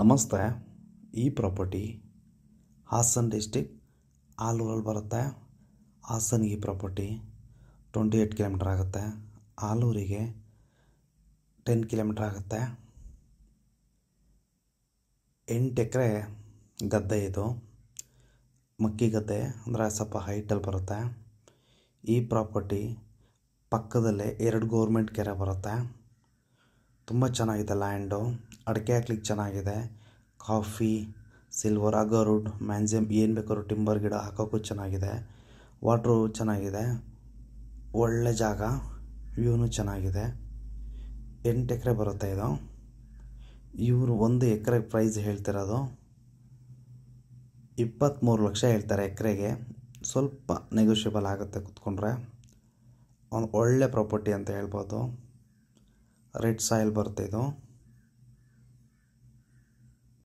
ನಮಸ್ತೆ. ಈ property Haasan district ಆಲೂರಲ್ಲಿ ಬರುತ್ತೆ. ಹಾಸನ್ಗೆ ಈ ಪ್ರಾಪರ್ಟಿ 28 ಕಿಲೋಮೀಟ್ರ್ ಆಗುತ್ತೆ. ಆಲೂರಿಗೆ 10 ಕಿಲೋಮೀಟ್ರ್ ಆಗುತ್ತೆ. 8 ಎಕರೆ ಗದ್ದೆ ಇದು. ಮಕ್ಕಿ ಗದ್ದೆ ಅಂದರೆ ಸ್ವಲ್ಪ ಹೈಟಲ್ಲಿ ಬರುತ್ತೆ. ಈ ಪ್ರಾಪರ್ಟಿ ಪಕ್ಕದಲ್ಲೇ 2 ಗೌರ್ಮೆಂಟ್ ಕೆರೆ ಬರುತ್ತೆ. ತುಂಬ ಚೆನ್ನಾಗಿದೆ ಲ್ಯಾಂಡು. ಅಡಿಕೆ ಹಾಕ್ಲಿಕ್ಕೆ ಚೆನ್ನಾಗಿದೆ. ಕಾಫಿ, ಸಿಲ್ವರ್, ಅಗರುಡ್, ಮ್ಯಾನ್ಸಿಯಮ್ ಏನು ಬೇಕಾದ್ರೂ ಟಿಂಬರ್ ಗಿಡ ಹಾಕೋಕ್ಕೂ ಚೆನ್ನಾಗಿದೆ. ವಾಟ್ರು ಚೆನ್ನಾಗಿದೆ. ಒಳ್ಳೆ ಜಾಗ, ವ್ಯೂನು ಚೆನ್ನಾಗಿದೆ. 8 ಎಕರೆ ಬರುತ್ತೆ ಇದು. ಇವರು 1 ಎಕರೆ ಪ್ರೈಸ್ ಹೇಳ್ತಿರೋದು 23 ಲಕ್ಷ ಹೇಳ್ತಾರೆ ಎಕರೆಗೆ. ಸ್ವಲ್ಪ ನೆಗೋಷಿಯಬಲ್ ಆಗುತ್ತೆ ಕೂತ್ಕೊಂಡ್ರೆ. ಒಂದು ಒಳ್ಳೆ ಪ್ರಾಪರ್ಟಿ ಅಂತ ಹೇಳ್ಬೋದು. ರೆಡ್ ಸಾಯಿಲ್ ಬರುತ್ತೆ ಇದು.